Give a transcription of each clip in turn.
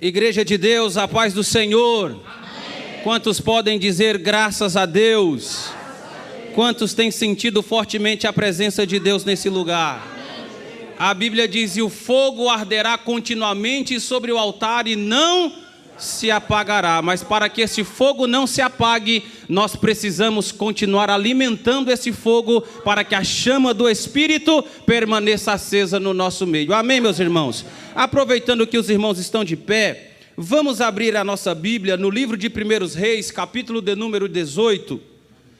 Igreja de Deus, a paz do Senhor. Amém. Quantos podem dizer graças a Deus? Quantos têm sentido fortemente a presença de Deus nesse lugar? A Bíblia diz: e o fogo arderá continuamente sobre o altar e não se apagará. Mas para que esse fogo não se apague, nós precisamos continuar alimentando esse fogo para que a chama do Espírito permaneça acesa no nosso meio. Amém, meus irmãos? Aproveitando que os irmãos estão de pé, vamos abrir a nossa Bíblia no livro de 1 Reis, capítulo de número 18.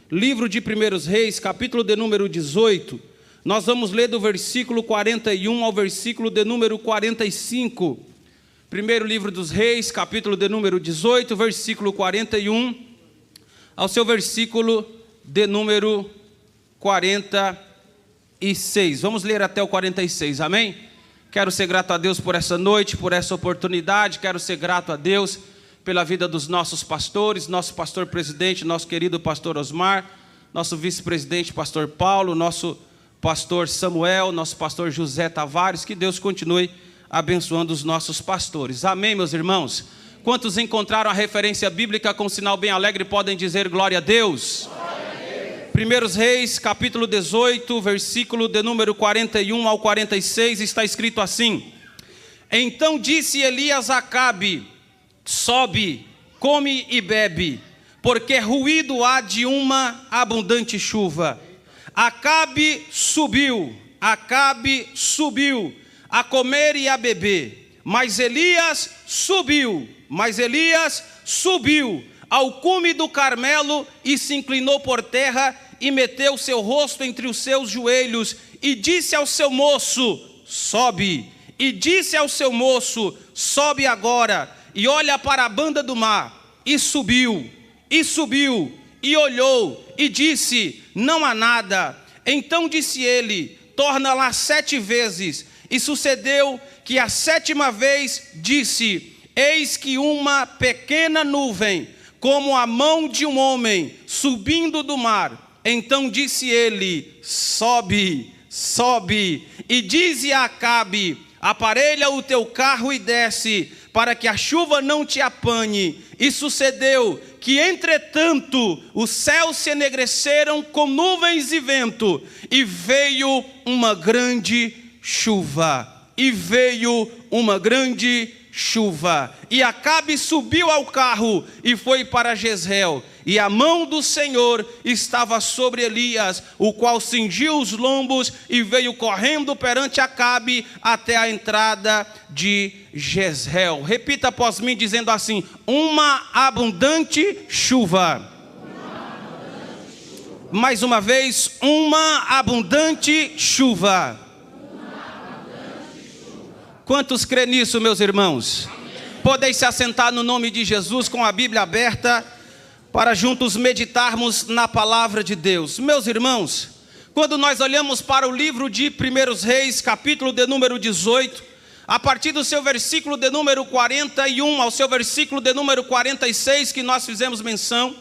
Livro de 1 Reis, capítulo de número 18. Nós vamos ler do versículo 41 ao versículo de número 45. Primeiro livro dos Reis, capítulo de número 18, versículo 41, ao seu versículo de número 46. Vamos ler até o 46, amém? Quero ser grato a Deus por essa noite, por essa oportunidade. Quero ser grato a Deus pela vida dos nossos pastores, nosso pastor presidente, nosso querido pastor Osmar, nosso vice-presidente pastor Paulo, nosso pastor Samuel, nosso pastor José Tavares. Que Deus continue abençoando os nossos pastores. Amém, meus irmãos? Quantos encontraram a referência bíblica com sinal bem alegre podem dizer glória a Deus? Glória a Deus. 1 Reis, capítulo 18, versículo de número 41 ao 46, está escrito assim: então disse Elias a Acabe: sobe, come e bebe, porque ruído há de uma abundante chuva. Acabe subiu a comer e a beber, mas Elias subiu ao cume do Carmelo e se inclinou por terra e meteu seu rosto entre os seus joelhos e disse ao seu moço: sobe. E disse ao seu moço: sobe agora e olha para a banda do mar. E subiu, e olhou e disse: não há nada. Então disse ele: torna lá 7 vezes. E sucedeu que a 7ª vez disse: eis que uma pequena nuvem, como a mão de um homem, subindo do mar. Então disse ele: sobe. E dize a Acabe: aparelha o teu carro e desce, para que a chuva não te apanhe. E sucedeu que, entretanto, os céus se enegreceram com nuvens e vento, e veio uma grande chuva. E Acabe subiu ao carro e foi para Jezreel. E a mão do Senhor estava sobre Elias, o qual cingiu os lombos e veio correndo perante Acabe até a entrada de Jezreel. Repita após mim dizendo assim: uma abundante chuva. Mais uma vez, uma abundante chuva. Quantos crê nisso, meus irmãos? Podeis se assentar no nome de Jesus com a Bíblia aberta para juntos meditarmos na palavra de Deus. Meus irmãos, quando nós olhamos para o livro de 1 Reis, capítulo de número 18, a partir do seu versículo de número 41 ao seu versículo de número 46, que nós fizemos menção,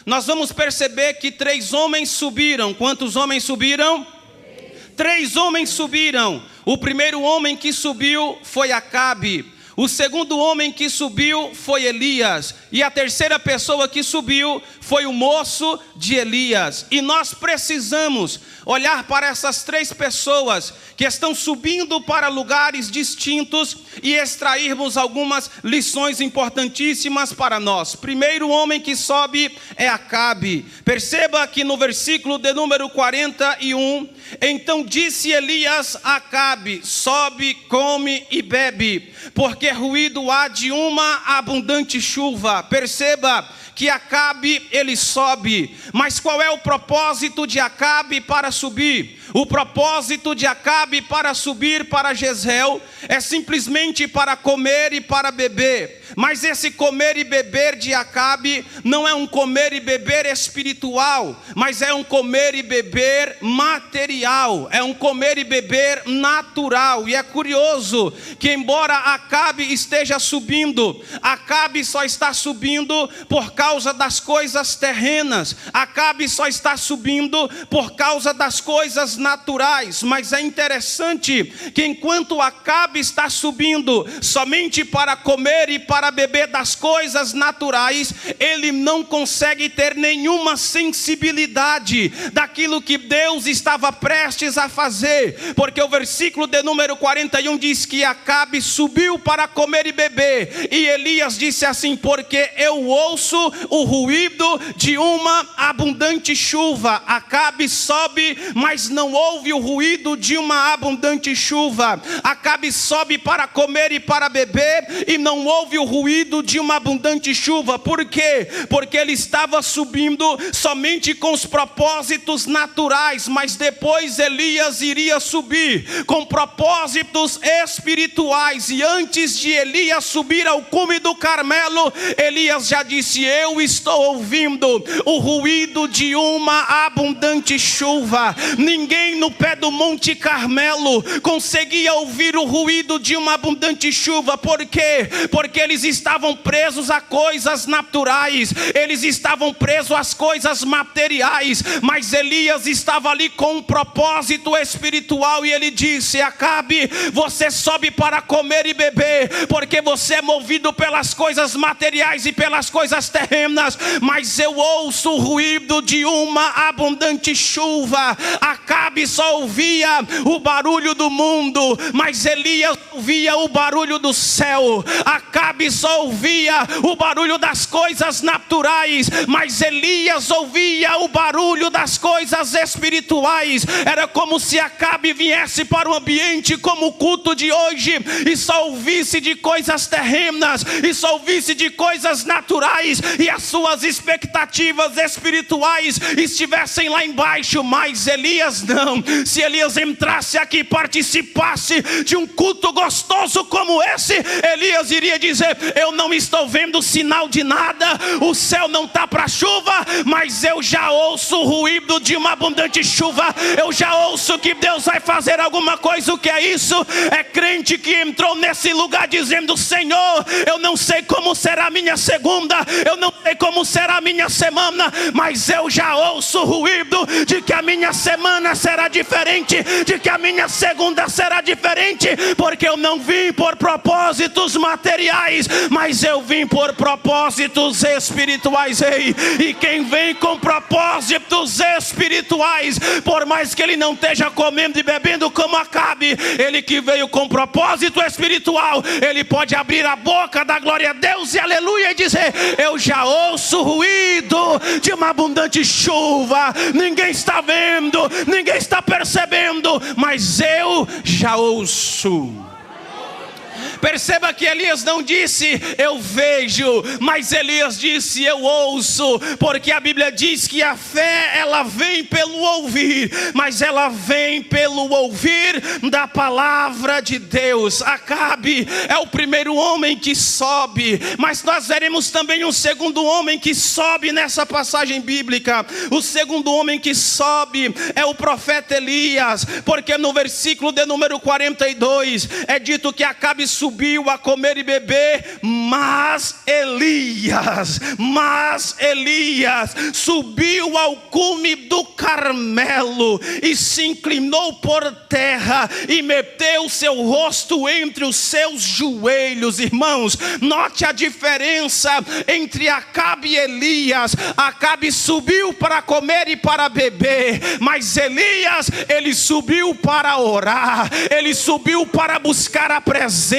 nós vamos perceber que 3 homens subiram. Quantos homens subiram? 3 homens subiram. O primeiro homem que subiu foi Acabe. O segundo homem que subiu foi Elias. E a terceira pessoa que subiu foi o moço de Elias. E nós precisamos olhar para essas 3 pessoas que estão subindo para lugares distintos e extrairmos algumas lições importantíssimas para nós. Primeiro homem que sobe é Acabe. Perceba que no versículo de número 41, então disse Elias a Acabe: sobe, come e bebe, porque ruído há de uma abundante chuva. Perceba que Acabe, ele sobe. Mas qual é o propósito de Acabe para subir? O propósito de Acabe para subir para Jezreel é simplesmente para comer e para beber. Mas esse comer e beber de Acabe não é um comer e beber espiritual, mas é um comer e beber material, é um comer e beber natural. E é curioso que, embora Acabe esteja subindo, Acabe só está subindo por causa das coisas terrenas. Acabe só está subindo por causa das coisas coisas naturais. Mas é interessante que enquanto Acabe está subindo somente para comer e para beber das coisas naturais, ele não consegue ter nenhuma sensibilidade daquilo que Deus estava prestes a fazer, porque o versículo de número 41 diz que Acabe subiu para comer e beber, e Elias disse assim: porque eu ouço o ruído de uma abundante chuva. Acabe sobe, mas não ouve o ruído de uma abundante chuva. Acabe sobe para comer e para beber, e não ouve o ruído de uma abundante chuva. Por quê? Porque ele estava subindo somente com os propósitos naturais, mas depois Elias iria subir com propósitos espirituais. E antes de Elias subir ao cume do Carmelo, Elias já disse: eu estou ouvindo o ruído de uma abundante chuva. Ninguém no pé do Monte Carmelo conseguia ouvir o ruído de uma abundante chuva. Por quê? Porque eles estavam presos a coisas naturais, eles estavam presos às coisas materiais, mas Elias estava ali com um propósito espiritual, e ele disse: Acabe, você sobe para comer e beber, porque você é movido pelas coisas materiais e pelas coisas terrenas, mas eu ouço o ruído de uma abundante chuva. Acabe só ouvia o barulho do mundo, mas Elias ouvia o barulho do céu. Acabe só ouvia o barulho das coisas naturais, mas Elias ouvia o barulho das coisas espirituais. Era como se Acabe viesse para o ambiente como o culto de hoje e só ouvisse de coisas terrenas, e só ouvisse de coisas naturais, e as suas expectativas espirituais estivessem lá embaixo. Mas Elias não. Se Elias entrasse aqui e participasse de um culto gostoso como esse, Elias iria dizer: eu não estou vendo sinal de nada, o céu não está para chuva, mas eu já ouço o ruído de uma abundante chuva. Eu já ouço que Deus vai fazer alguma coisa. O que é isso? É crente que entrou nesse lugar dizendo: Senhor, eu não sei como será a minha segunda, eu não sei como será a minha semana, mas eu já ouço o ruído de que a minha semana será diferente, de que a minha segunda será diferente, porque eu não vim por propósitos materiais, mas eu vim por propósitos espirituais. Ei, e quem vem com propósitos espirituais, por mais que ele não esteja comendo e bebendo como Acabe, ele que veio com propósito espiritual, ele pode abrir a boca da glória a Deus e aleluia e dizer: eu já ouço o ruído de uma abundante chuva. Ninguém está vendo, ninguém está percebendo, mas eu já ouço. Perceba que Elias não disse: eu vejo, mas Elias disse: eu ouço, porque a Bíblia diz que a fé, ela vem pelo ouvir, mas ela vem pelo ouvir da palavra de Deus. Acabe é o primeiro homem que sobe, mas nós veremos também um segundo homem que sobe nessa passagem bíblica. O segundo homem que sobe é o profeta Elias, porque no versículo de número 42 é dito que Acabe subiu a comer e beber, mas Elias subiu ao cume do Carmelo e se inclinou por terra e meteu seu rosto entre os seus joelhos. Irmãos, note a diferença entre Acabe e Elias. Acabe subiu para comer e para beber, mas Elias, ele subiu para orar, ele subiu para buscar a presença,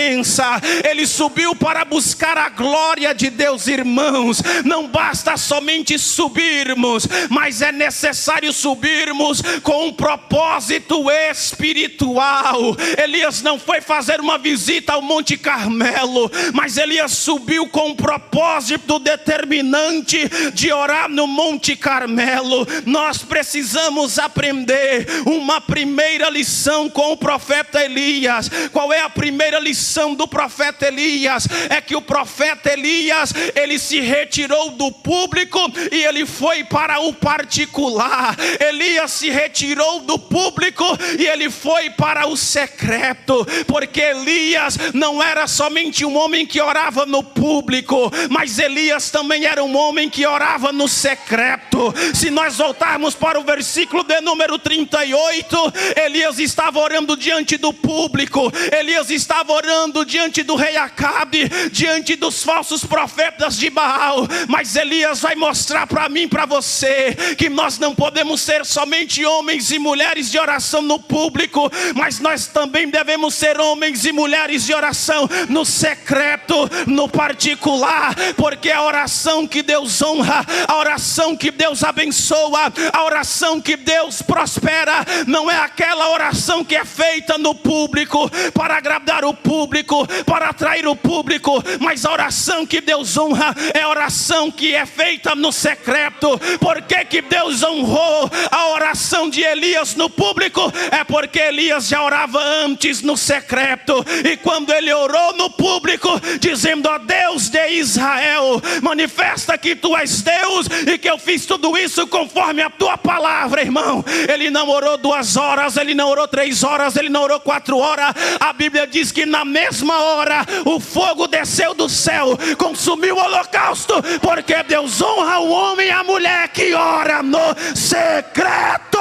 ele subiu para buscar a glória de Deus. Irmãos, não basta somente subirmos, mas é necessário subirmos com um propósito espiritual. Elias não foi fazer uma visita ao Monte Carmelo, mas Elias subiu com um propósito determinante de orar no Monte Carmelo. Nós precisamos aprender uma primeira lição com o profeta Elias. Qual é a primeira lição oração do profeta Elias é que o profeta Elias, ele se retirou do público e ele foi para o particular. Elias se retirou do público e ele foi para o secreto, porque Elias não era somente um homem que orava no público, mas Elias também era um homem que orava no secreto. Se nós voltarmos para o versículo de número 38, Elias estava orando diante do público, Elias estava orando diante do rei Acabe, diante dos falsos profetas de Baal. Mas Elias vai mostrar para mim, para você, que nós não podemos ser somente homens e mulheres de oração no público, mas nós também devemos ser homens e mulheres de oração no secreto, no particular, porque a oração que Deus honra, a oração que Deus abençoa, a oração que Deus prospera, não é aquela oração que é feita no público, para agradar o público, para atrair o público, mas a oração que Deus honra é a oração que é feita no secreto. Por que que Deus honrou a oração de Elias no público? É porque Elias já orava antes no secreto, e quando ele orou no público, dizendo: ó Deus de Israel, manifesta que tu és Deus e que eu fiz tudo isso conforme a tua palavra, irmão. Ele não orou 2 horas, ele não orou 3 horas, ele não orou 4 horas. A Bíblia diz que na mesma hora o fogo desceu do céu, consumiu o holocausto, porque Deus honra o homem e a mulher que ora no secreto.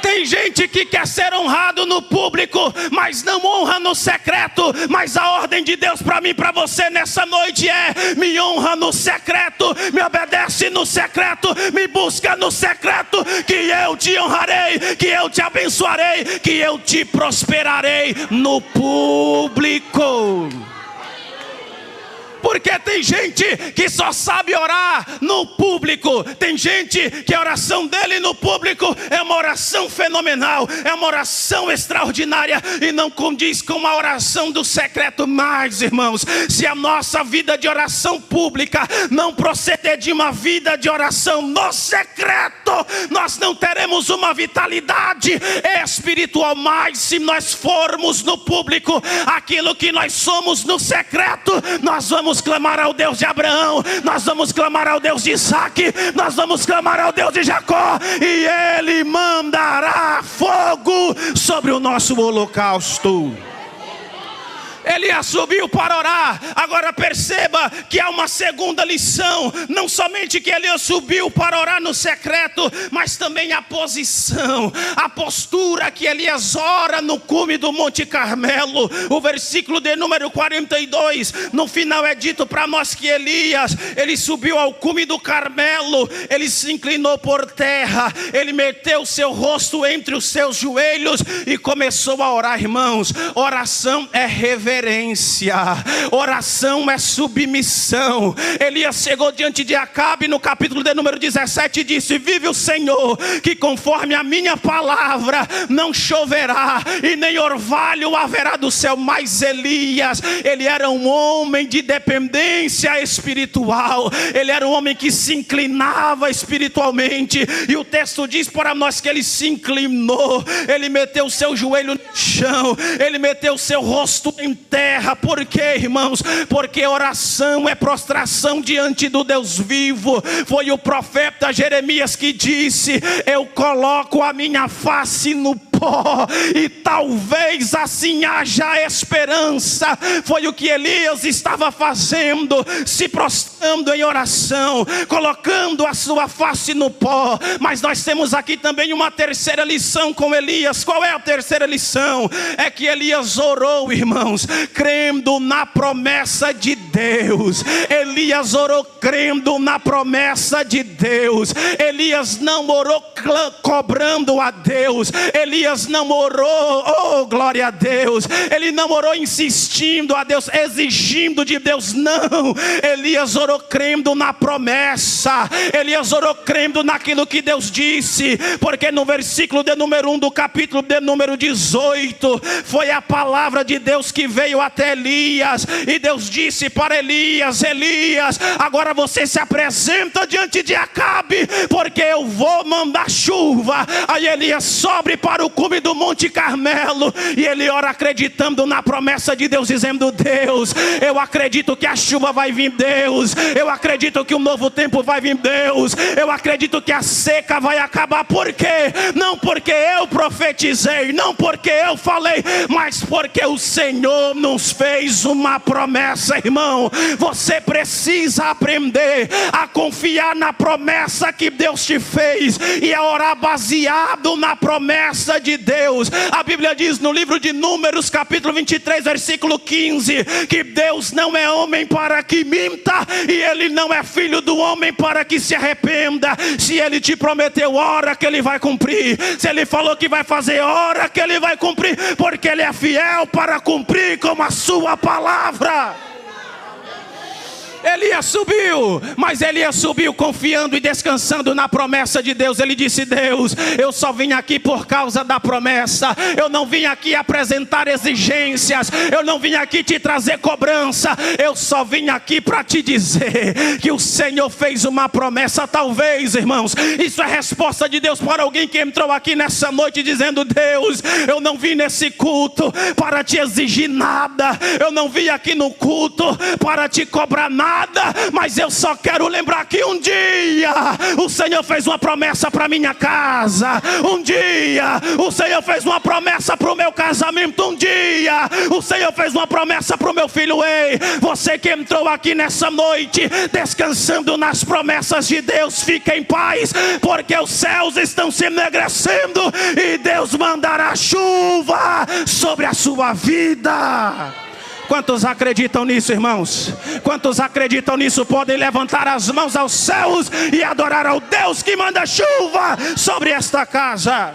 Tem gente que quer ser honrado no público, mas não honra no secreto. Mas a ordem de Deus para mim e para você nessa noite é: me honra no secreto, me obedece no secreto, me busca no secreto, que eu te honrarei, que eu te abençoarei, que eu te prosperarei no público. Porque tem gente que só sabe orar no público. Tem gente que a oração dele no público é uma oração fenomenal, é uma oração extraordinária, e não condiz com a oração do secreto. Mas, irmãos, se a nossa vida de oração pública não proceder de uma vida de oração no secreto, nós não teremos uma vitalidade espiritual. Mas se nós formos no público aquilo que nós somos no secreto, nós vamos clamar ao Deus de Abraão, nós vamos clamar ao Deus de Isaac, nós vamos clamar ao Deus de Jacó, e Ele mandará fogo sobre o nosso holocausto. Elias subiu para orar. Agora perceba que há uma segunda lição. Não somente que Elias subiu para orar no secreto, mas também a posição, a postura que Elias ora no cume do Monte Carmelo. O versículo de número 42, no final é dito para nós que Elias, ele subiu ao cume do Carmelo, ele se inclinou por terra, ele meteu seu rosto entre os seus joelhos e começou a orar. Irmãos, oração é reverência, oração é submissão. Elias chegou diante de Acabe no capítulo de número 17 e disse: vive o Senhor, que conforme a minha palavra não choverá e nem orvalho haverá do céu. Mas Elias, ele era um homem de dependência espiritual, ele era um homem que se inclinava espiritualmente, e o texto diz para nós que ele se inclinou, ele meteu o seu joelho no chão, ele meteu o seu rosto em terra. Por quê, irmãos? Porque oração é prostração diante do Deus vivo. Foi o profeta Jeremias que disse: eu coloco a minha face no pó, e talvez assim haja esperança. Foi o que Elias estava fazendo, se prostrando em oração, colocando a sua face no pó. Mas nós temos aqui também uma terceira lição com Elias. Qual é a terceira lição? É que Elias orou, irmãos, crendo na promessa de Deus. Elias orou crendo na promessa de Deus. Elias não orou cobrando a Deus. Elias não orou, oh glória a Deus, ele não orou insistindo a Deus, exigindo de Deus, não. Elias orou crendo na promessa. Elias orou crendo naquilo que Deus disse, porque no versículo de número 1 do capítulo de número 18, foi a palavra de Deus que veio até Elias, e Deus disse para Elias: Elias, agora você se apresenta diante de Acabe, porque eu vou mandar chuva. Aí Elias sobe para o cume do Monte Carmelo. E ele ora acreditando na promessa de Deus, dizendo: Deus, eu acredito que a chuva vai vir, Deus. Eu acredito que um novo tempo vai vir, Deus. Eu acredito que a seca vai acabar. Por quê? Não porque eu profetizei, não porque eu falei, mas porque o Senhor nos fez uma promessa, irmão. Você precisa aprender a confiar na promessa que Deus te fez e a orar baseado na promessa de Deus. A Bíblia diz no livro de Números, capítulo 23, versículo 15, que Deus não é homem para que minta, e Ele não é filho do homem para que se arrependa. Se Ele te prometeu, ora que Ele vai cumprir. Se Ele falou que vai fazer, ora que Ele vai cumprir, porque Ele é fiel para cumprir com a sua palavra. Elias subiu, mas Elias subiu confiando e descansando na promessa de Deus. Ele disse: Deus, eu só vim aqui por causa da promessa. Eu não vim aqui apresentar exigências, eu não vim aqui te trazer cobrança. Eu só vim aqui para te dizer que o Senhor fez uma promessa. Talvez, irmãos, isso é resposta de Deus para alguém que entrou aqui nessa noite dizendo: Deus, eu não vim nesse culto para te exigir nada, eu não vim aqui no culto para te cobrar nada, mas eu só quero lembrar que um dia o Senhor fez uma promessa para minha casa, um dia o Senhor fez uma promessa para o meu casamento, um dia o Senhor fez uma promessa para o meu filho. Ei, você que entrou aqui nessa noite descansando nas promessas de Deus, fique em paz, porque os céus estão se enegrecendo e Deus mandará chuva sobre a sua vida. Quantos acreditam nisso, irmãos? Quantos acreditam nisso podem levantar as mãos aos céus e adorar ao Deus que manda chuva sobre esta casa?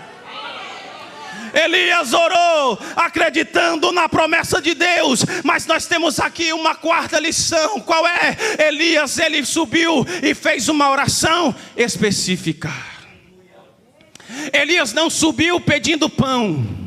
Elias orou acreditando na promessa de Deus, mas nós temos aqui uma quarta lição. Qual é? Elias, ele subiu e fez uma oração específica. Elias não subiu pedindo pão,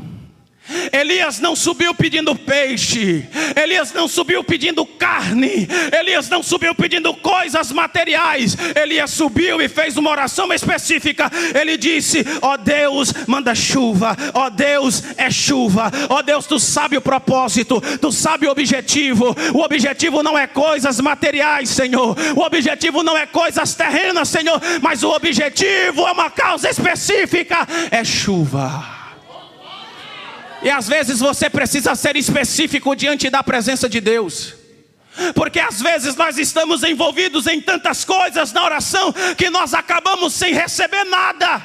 Elias não subiu pedindo peixe, Elias não subiu pedindo carne, Elias não subiu pedindo coisas materiais. Elias subiu e fez uma oração específica. Ele disse: ó Deus, manda chuva. Ó Deus, é chuva. Ó Deus, tu sabe o propósito, tu sabe o objetivo. O objetivo não é coisas materiais, Senhor. O objetivo não é coisas terrenas, Senhor. Mas o objetivo é uma causa específica, é chuva. E às vezes você precisa ser específico diante da presença de Deus, porque às vezes nós estamos envolvidos em tantas coisas na oração que nós acabamos sem receber nada.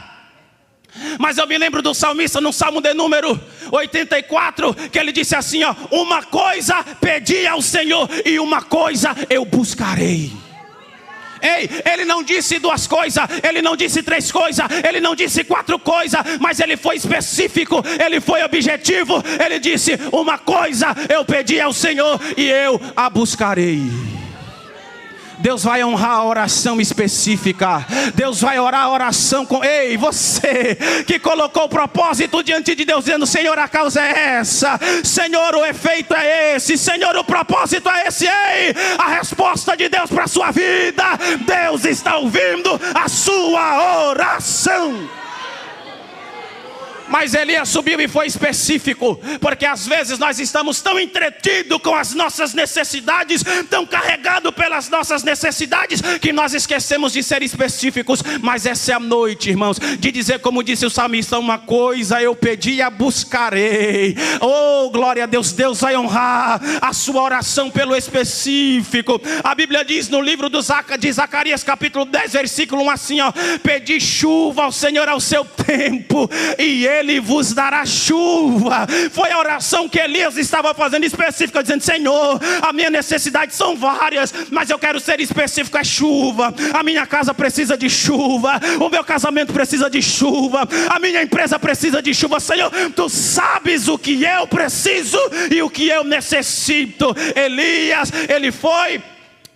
Mas eu me lembro do salmista no Salmo de número 84, que ele disse assim: ó, uma coisa pedi ao Senhor e uma coisa eu buscarei. Ei, ele não disse duas coisas, ele não disse três coisas, ele não disse quatro coisas, mas ele foi específico, ele foi objetivo. Ele disse: uma coisa eu pedi ao Senhor e eu a buscarei. Deus vai honrar a oração específica. Deus vai orar a oração com... Ei, você que colocou o propósito diante de Deus, dizendo: Senhor, a causa é essa, Senhor, o efeito é esse, Senhor, o propósito é esse. Ei, a resposta de Deus para a sua vida, Deus está ouvindo a sua oração. Mas Elias subiu e foi específico, porque às vezes nós estamos tão entretidos com as nossas necessidades, tão carregados pelas nossas necessidades, que nós esquecemos de ser específicos. Mas essa é a noite, irmãos, de dizer como disse o salmista: uma coisa eu pedi e a buscarei. Oh, glória a Deus. Deus vai honrar a sua oração pelo específico. A Bíblia diz no livro de Zacarias, capítulo 10, versículo 1, assim, ó: pedi chuva ao Senhor ao seu tempo, e Ele vos dará chuva. Foi a oração que Elias estava fazendo específica, dizendo: Senhor, a minha necessidade são várias, mas eu quero ser específico, é chuva. A minha casa precisa de chuva, o meu casamento precisa de chuva, a minha empresa precisa de chuva. Senhor, tu sabes o que eu preciso e o que eu necessito. Elias, ele foi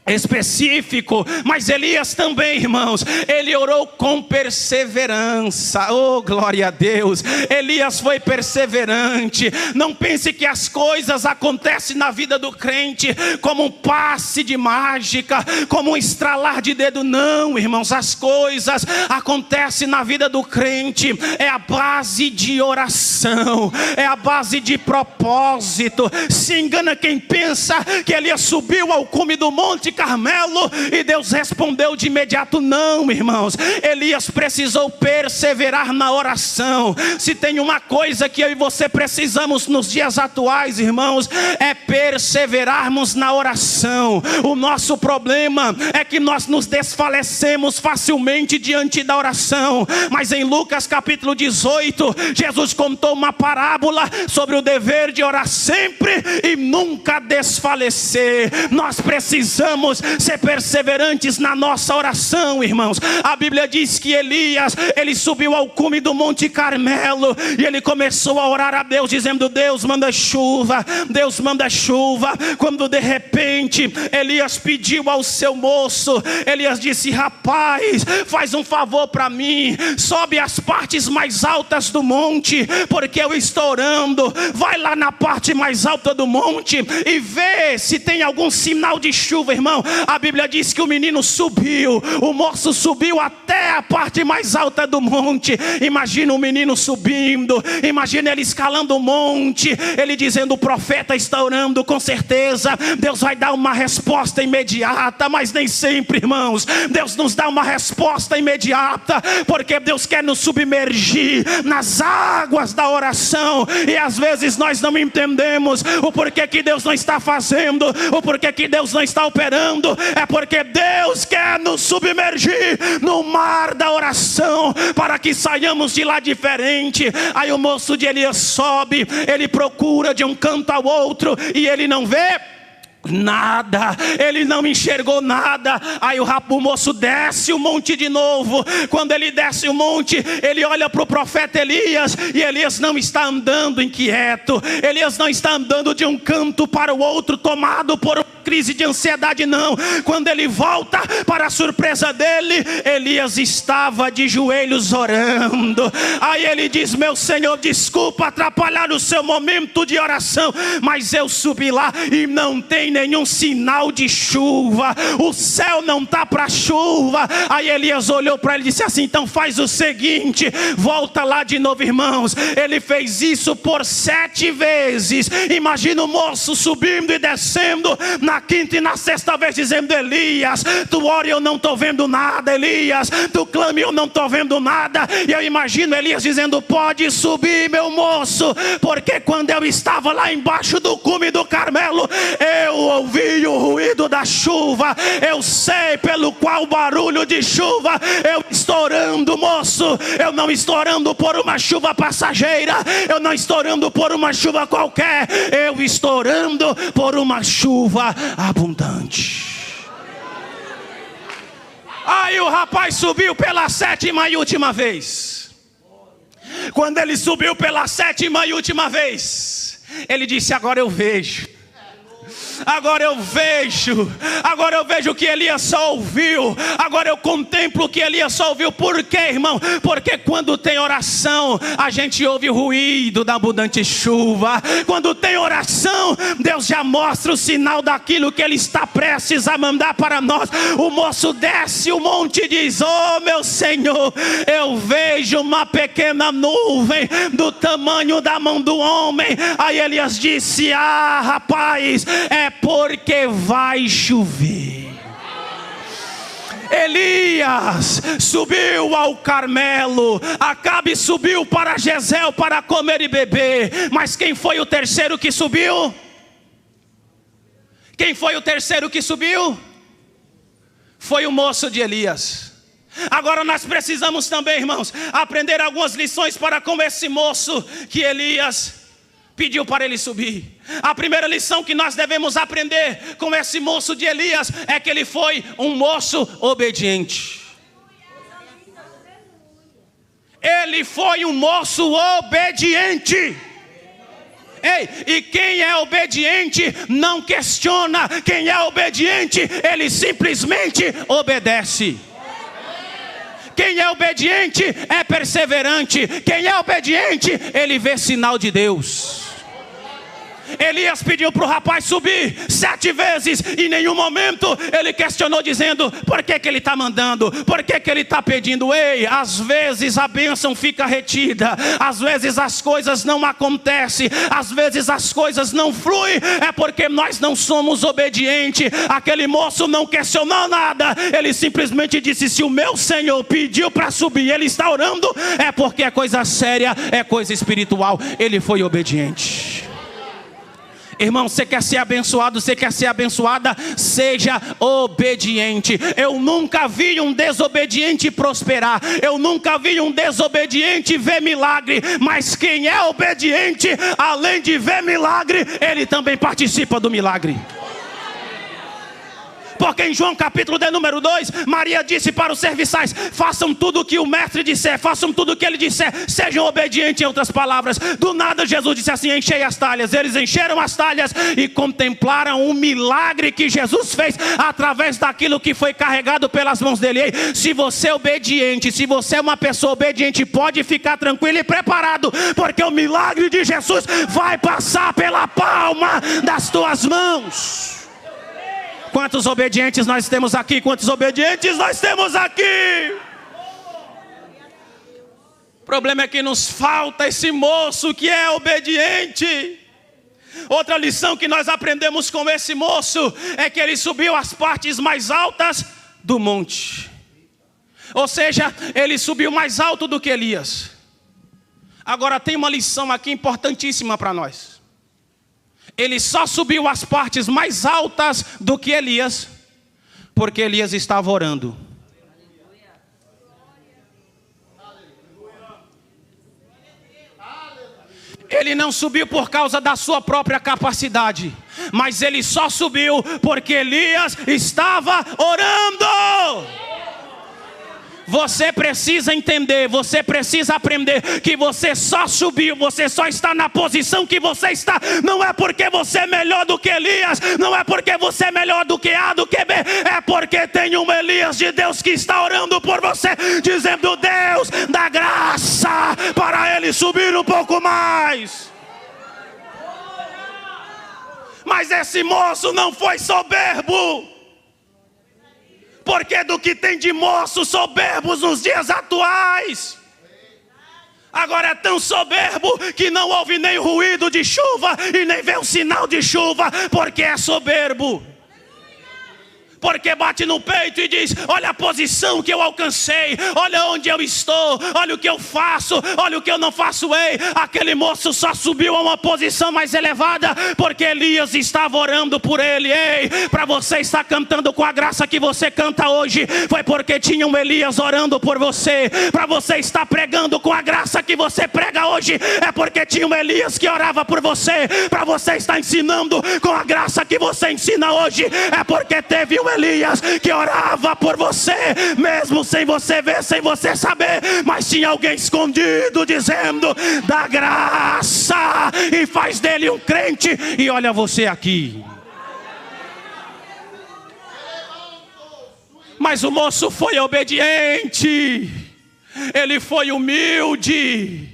específico, mas Elias também, irmãos, ele orou com perseverança. Oh, glória a Deus. Elias foi perseverante. Não pense que as coisas acontecem na vida do crente como um passe de mágica, como um estralar de dedo. Não, irmãos, as coisas acontecem na vida do crente é a base de oração, é a base de propósito. Se engana quem pensa que Elias subiu ao cume do monte Carmelo e Deus respondeu de imediato. Não, irmãos, Elias precisou perseverar na oração. Se tem uma coisa que eu e você precisamos nos dias atuais, irmãos, é perseverarmos na oração. O nosso problema é que nós nos desfalecemos facilmente diante da oração. Mas em Lucas capítulo 18, Jesus contou uma parábola sobre o dever de orar sempre e nunca desfalecer. Nós precisamos ser perseverantes na nossa oração, irmãos. A Bíblia diz que Elias, ele subiu ao cume do Monte Carmelo e ele começou a orar a Deus, dizendo: Deus manda chuva, Deus manda chuva. Quando de repente Elias pediu ao seu moço, Elias disse: rapaz, faz um favor para mim, sobe as partes mais altas do monte, porque eu estou orando. Vai lá na parte mais alta do monte e vê se tem algum sinal de chuva, irmão. A Bíblia diz que o menino subiu, o moço subiu até a parte mais alta do monte. Imagina o menino subindo, imagina ele escalando o monte, ele dizendo: o profeta está orando, com certeza Deus vai dar uma resposta imediata. Mas nem sempre, irmãos, Deus nos dá uma resposta imediata, porque Deus quer nos submergir nas águas da oração, e às vezes nós não entendemos o porquê que Deus não está fazendo, o porquê que Deus não está operando. É porque Deus quer nos submergir no mar da oração, para que saiamos de lá diferente. Aí o moço de Elias sobe, ele procura de um canto ao outro e ele não vê nada, ele não enxergou nada. Aí o moço desce o monte de novo. Quando ele desce o monte, ele olha para o profeta Elias, e Elias não está andando inquieto, Elias não está andando de um canto para o outro tomado por crise de ansiedade, não. Quando ele volta, para a surpresa dele, Elias estava de joelhos orando. Aí ele diz: meu Senhor, desculpa atrapalhar o seu momento de oração, mas eu subi lá e não tem nenhum sinal de chuva, o céu não está para chuva. Aí Elias olhou para ele e disse assim: então faz o seguinte, volta lá de novo, irmãos. Ele fez isso por 7 vezes. Imagina o moço subindo e descendo na quinta e na sexta vez, dizendo: Elias, tu ora e eu não estou vendo nada, Elias, tu clama e eu não estou vendo nada. E eu imagino Elias dizendo: pode subir, meu moço, porque quando eu estava lá embaixo do cume do Carmelo, eu ouvi o ruído da chuva, eu sei pelo qual barulho de chuva eu estou orando, moço. Eu não estou orando por uma chuva passageira, eu não estou orando por uma chuva qualquer, eu estou orando por uma chuva abundante. Aí o rapaz subiu pela 7ª e última vez. Quando ele subiu pela 7ª e última vez, ele disse: agora eu vejo. Agora eu vejo que Elias só ouviu. Agora eu contemplo o que Elias só ouviu. Por quê, irmão? Porque quando tem oração, a gente ouve o ruído da abundante chuva. Quando tem oração, Deus já mostra o sinal daquilo que Ele está prestes a mandar para nós. O moço desce o monte e diz: oh meu Senhor, eu vejo uma pequena nuvem do tamanho da mão do homem. Aí Elias disse: ah, rapaz, é porque vai chover. Elias subiu ao Carmelo, Acabe subiu para Jezreel para comer e beber. Mas quem foi o terceiro que subiu? Quem foi o terceiro que subiu? Foi o moço de Elias. Agora nós precisamos também, irmãos, aprender algumas lições para com esse moço que Elias pediu para ele subir. A primeira lição que nós devemos aprender com esse moço de Elias é que ele foi um moço obediente. Ele foi um moço obediente. Ei, e quem é obediente não questiona. Quem é obediente, ele simplesmente obedece. Quem é obediente é perseverante. Quem é obediente, ele vê sinal de Deus. Elias pediu para o rapaz subir 7 vezes. Em nenhum momento ele questionou dizendo: por que ele está mandando? Por que ele está pedindo? Ei, às vezes a bênção fica retida. Às vezes as coisas não acontecem. Às vezes as coisas não fluem. É porque nós não somos obedientes. Aquele moço não questionou nada. Ele simplesmente disse: se o meu Senhor pediu para subir, ele está orando, é porque é coisa séria, é coisa espiritual. Ele foi obediente. Irmão, você quer ser abençoado, você quer ser abençoada, seja obediente. Eu nunca vi um desobediente prosperar. Eu nunca vi um desobediente ver milagre. Mas quem é obediente, além de ver milagre, ele também participa do milagre. Porque em João capítulo de número 2, Maria disse para os serviçais: façam tudo o que o mestre disser, façam tudo o que ele disser, sejam obedientes. Em outras palavras, do nada Jesus disse assim: enchei as talhas. Eles encheram as talhas e contemplaram o milagre que Jesus fez através daquilo que foi carregado pelas mãos dele. Ei, se você é obediente, se você é uma pessoa obediente, pode ficar tranquilo e preparado, porque o milagre de Jesus vai passar pela palma das tuas mãos. Quantos obedientes nós temos aqui? Quantos obedientes nós temos aqui? O problema é que nos falta esse moço que é obediente. Outra lição que nós aprendemos com esse moço é que ele subiu as partes mais altas do monte. Ou seja, ele subiu mais alto do que Elias. Agora tem uma lição aqui importantíssima para nós. Ele só subiu as partes mais altas do que Elias, porque Elias estava orando. Ele não subiu por causa da sua própria capacidade, mas ele só subiu porque Elias estava orando. Você precisa entender, você precisa aprender que você só subiu, você só está na posição que você está. Não é porque você é melhor do que Elias, não é porque você é melhor do que A, do que B. É porque tem um Elias de Deus que está orando por você, dizendo: Deus, dá graça para ele subir um pouco mais. Mas esse moço não foi soberbo. Porque do que tem de moços soberbos nos dias atuais. Agora é tão soberbo que não ouve nem o ruído de chuva e nem vê o sinal de chuva, porque é soberbo. Porque bate no peito e diz: olha a posição que eu alcancei, olha onde eu estou, olha o que eu faço, olha o que eu não faço. Ei, aquele moço só subiu a uma posição mais elevada porque Elias estava orando por ele. Ei, para você estar cantando com a graça que você canta hoje, foi porque tinha um Elias orando por você. Para você estar pregando com a graça que você prega hoje, é porque tinha um Elias que orava por você. Para você estar ensinando com a graça que você ensina hoje, é porque teve um Elias que orava por você, mesmo sem você ver, sem você saber, mas tinha alguém escondido dizendo: dá graça e faz dele um crente. E olha você aqui. Mas o moço foi obediente, ele foi humilde.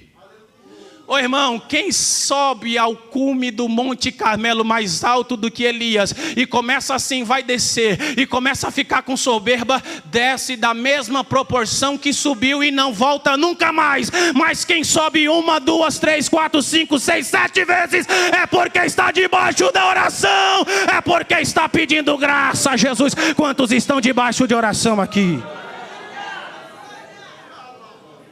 Ô irmão, quem sobe ao cume do Monte Carmelo mais alto do que Elias e começa assim, vai descer e começa a ficar com soberba, desce da mesma proporção que subiu e não volta nunca mais. Mas quem sobe 1, 2, 3, 4, 5, 6, 7 vezes, é porque está debaixo da oração, é porque está pedindo graça a Jesus. Quantos estão debaixo de oração aqui?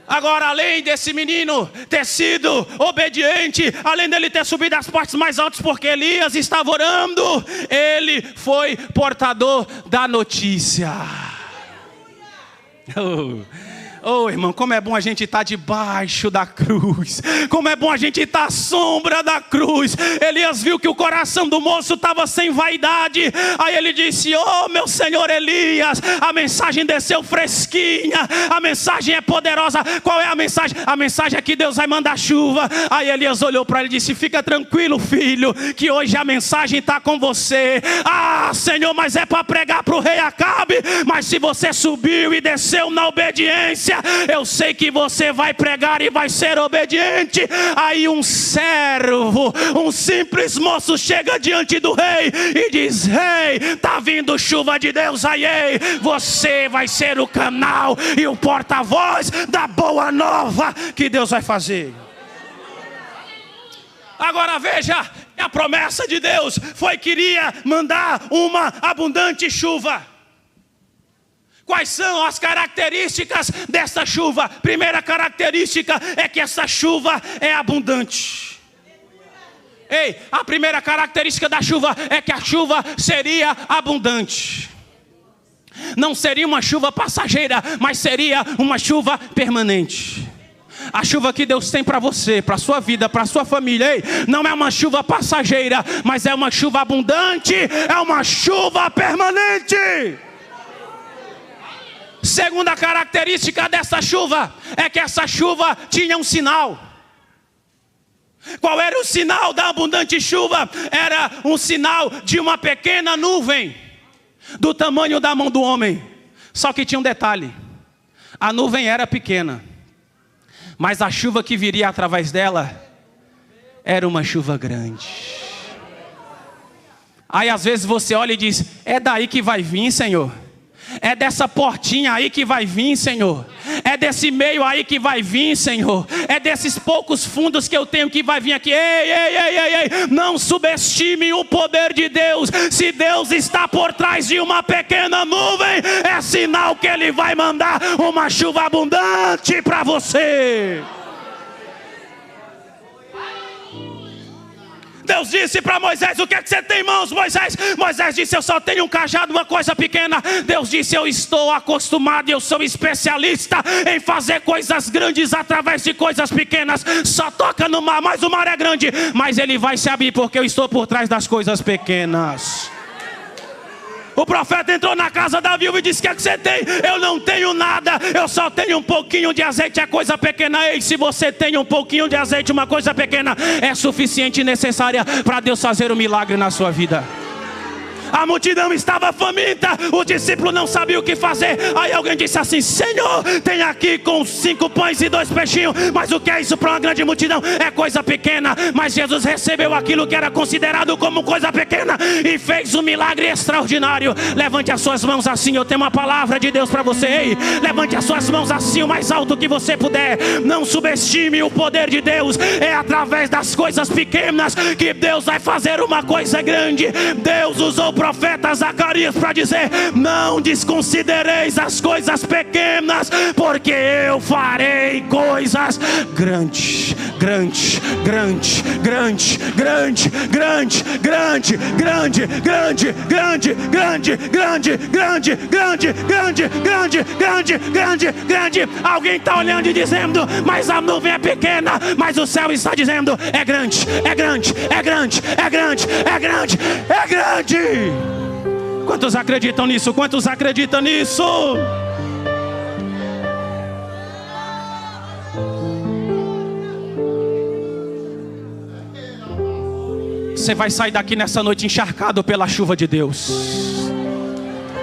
Agora, além desse menino ter sido obediente, além dele ter subido as partes mais altas porque Elias estava orando, ele foi portador da notícia. Oh, irmão, como é bom a gente estar debaixo da cruz. Como é bom a gente estar à sombra da cruz. Elias viu que o coração do moço estava sem vaidade. Aí ele disse: oh, meu senhor Elias, a mensagem desceu fresquinha. A mensagem é poderosa. Qual é a mensagem? A mensagem é que Deus vai mandar chuva. Aí Elias olhou para ele e disse: fica tranquilo, filho, que hoje a mensagem está com você. Ah, Senhor, mas é para pregar para o rei Acabe. Mas se você subiu e desceu na obediência, eu sei que você vai pregar e vai ser obediente. Aí um servo, um simples moço chega diante do rei e diz: rei, está vindo chuva de Deus aí, você vai ser o canal e o porta-voz da boa nova que Deus vai fazer. Agora veja, a promessa de Deus foi que iria mandar uma abundante chuva. Quais são as características dessa chuva? Primeira característica é que essa chuva é abundante. Ei, a primeira característica da chuva é que a chuva seria abundante. Não seria uma chuva passageira, mas seria uma chuva permanente. A chuva que Deus tem para você, para a sua vida, para a sua família, ei, não é uma chuva passageira, mas é uma chuva abundante, é uma chuva permanente. Segunda característica dessa chuva é que essa chuva tinha um sinal. Qual era o sinal da abundante chuva? Era um sinal de uma pequena nuvem, do tamanho da mão do homem. Só que tinha um detalhe: a nuvem era pequena, mas a chuva que viria através dela era uma chuva grande. Aí às vezes você olha e diz: é daí que vai vir, Senhor. É dessa portinha aí que vai vir, Senhor. É desse meio aí que vai vir, Senhor. É desses poucos fundos que eu tenho que vai vir aqui. Ei, não subestime o poder de Deus. Se Deus está por trás de uma pequena nuvem, é sinal que Ele vai mandar uma chuva abundante para você. Deus disse para Moisés: o que é que você tem em mãos, Moisés? Moisés disse: eu só tenho um cajado, uma coisa pequena. Deus disse: eu estou acostumado e eu sou especialista em fazer coisas grandes através de coisas pequenas. Só toca no mar, mas o mar é grande, mas ele vai se abrir porque eu estou por trás das coisas pequenas. O profeta entrou na casa da viúva e disse: o que é que você tem? Eu não tenho nada, eu só tenho um pouquinho de azeite, é coisa pequena. Ei, se você tem um pouquinho de azeite, uma coisa pequena, é suficiente e necessária para Deus fazer um milagre na sua vida. A multidão estava faminta, o discípulo não sabia o que fazer. Aí alguém disse assim: Senhor, tem aqui com 5 pães e 2 peixinhos. Mas o que é isso para uma grande multidão? É coisa pequena. Mas Jesus recebeu aquilo que era considerado como coisa pequena e fez um milagre extraordinário. Levante as suas mãos assim, eu tenho uma palavra de Deus para você. Ei, levante as suas mãos assim, o mais alto que você puder. Não subestime o poder de Deus. É através das coisas pequenas que Deus vai fazer uma coisa grande. Deus usou o profeta Zacarias para dizer: não desconsidereis as coisas pequenas, porque eu farei coisas grandes, grandes, grandes, grandes, grandes, grandes, grande, grande, grande, grande, grande, grande, grande, grande, grande, grande, grande, grande, grande. Alguém está olhando e dizendo: mas a nuvem é pequena. Mas o céu está dizendo: é grande, é grande, é grande, é grande, é grande, é grande. Quantos acreditam nisso? Quantos acreditam nisso? Você vai sair daqui nessa noite encharcado pela chuva de Deus.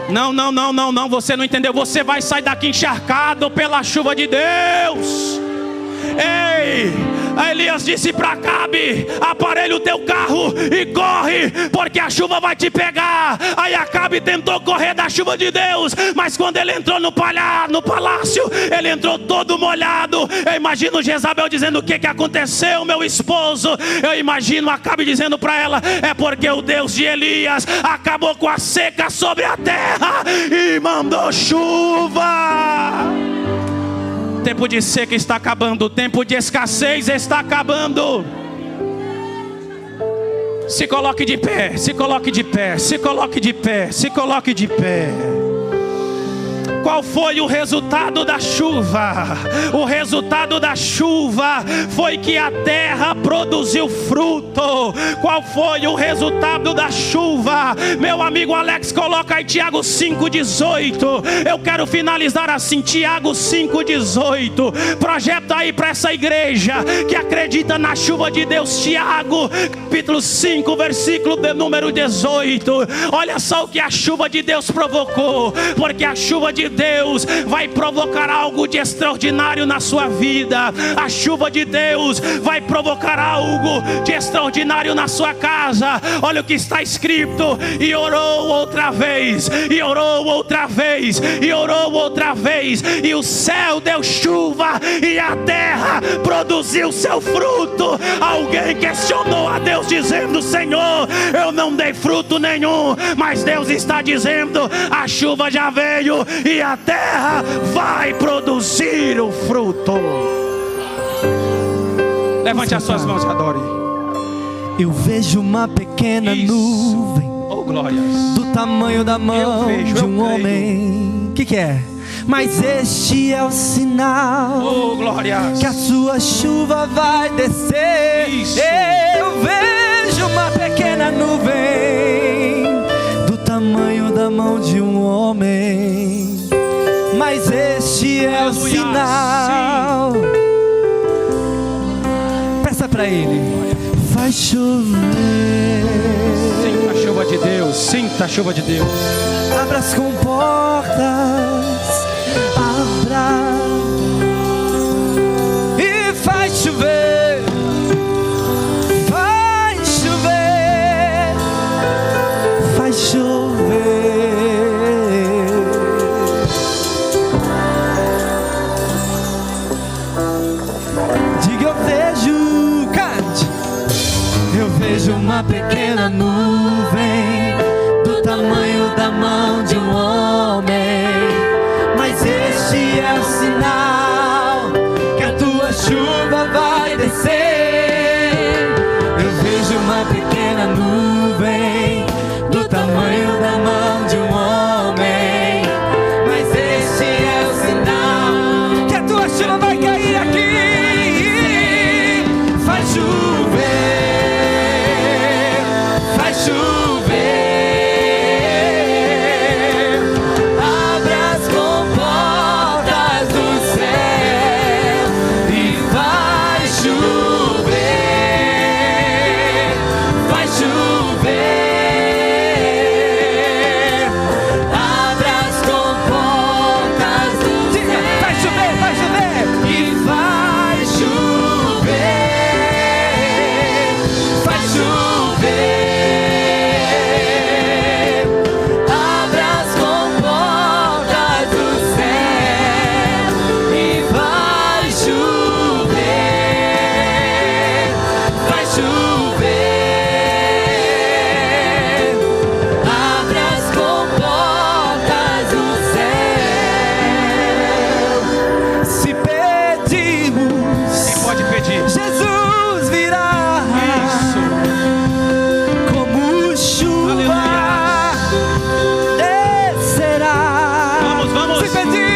Não, você não entendeu. Você vai sair daqui encharcado pela chuva de Deus. Ei, Elias disse para Acabe: aparelha o teu carro e corre, porque a chuva vai te pegar. Aí Acabe tentou correr da chuva de Deus, mas quando ele entrou no palácio, ele entrou todo molhado. Eu imagino Jezabel dizendo: o que aconteceu, meu esposo? Eu imagino Acabe dizendo para ela: é porque o Deus de Elias acabou com a seca sobre a terra e mandou chuva. O tempo de seca está acabando, o tempo de escassez está acabando. Se coloque de pé, se coloque de pé, se coloque de pé, se coloque de pé. Qual foi o resultado da chuva? O resultado da chuva foi que a terra produziu fruto. Qual foi o resultado da chuva? Meu amigo Alex, coloca aí Tiago 5,18. Eu quero finalizar assim, Tiago 5,18. Projeta aí para essa igreja que acredita na chuva de Deus. Tiago capítulo 5, versículo de número 18. Olha só o que a chuva de Deus provocou. Porque a chuva de Deus vai provocar algo de extraordinário na sua vida. A chuva de Deus vai provocar algo de extraordinário na sua casa. Olha o que está escrito: e orou outra vez, e orou outra vez, e orou outra vez, e o céu deu chuva, e a terra produziu seu fruto. Alguém questionou a Deus dizendo: Senhor, eu não dei fruto nenhum. Mas Deus está dizendo: a chuva já veio e a terra vai produzir o fruto. Levante as suas mãos e adore. Eu vejo uma pequena nuvem, oh glórias, do tamanho da mão de um homem. O que é? Mas este é o sinal, oh glórias, que a sua chuva vai descer. Isso. Eu vejo uma pequena nuvem, do tamanho da mão de um homem. Mas este é o sinal. Sim. Peça para ele. Vai chover. Sinta a chuva de Deus, sinta a chuva de Deus. Abra as comportas, abra e vai chover. Vai chover, vai chover. Diga: eu vejo, cante. Eu vejo uma pequena nuvem, do tamanho da mão de um homem. Mas este é o sinal, que a tua chuva vai descer. Eu vejo uma pequena nuvem, do tamanho da mão de um homem. Mas este é o sinal, que a tua chuva vai cair aqui. Vai chover, vai chover. Abra as comportas do céu e vai chover, vai chover. Abra as comportas do céu. Vai chover, vai chover. E vai chover, vai chover. Abra as comportas do céu e vai chover, vai chover. Abra as comportas do céu. Se pedimos, Quem pode pedir? Jesus virá. Isso. Como chuva descerá. Vamos, vamos. Se pedimos,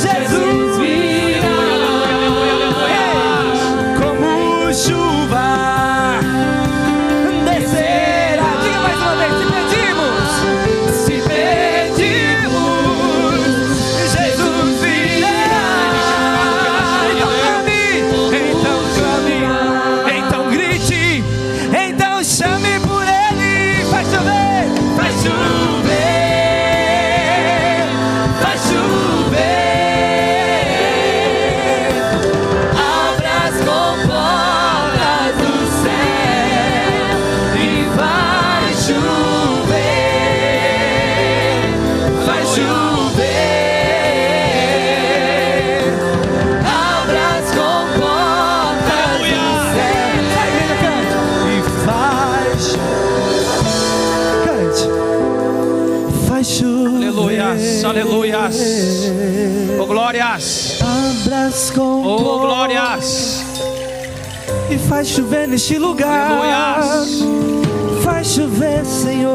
Jesus virá. Como chuva descerá. Diga mais uma vez: se pedimos, Jesus virá. Então clame, então grite, então chame por ele. Vai chover, vai chover, vai chover. Abra as comportas do céu e vai chover, vai chover. Abra as comportas do céu. Vai, menina, cante. E vai chover. Cante. Vai chover. Aleluias, aleluias. Oh glórias, Abra as oh comportas glórias, e faz chover neste lugar. aleluias. Faz chover, Senhor.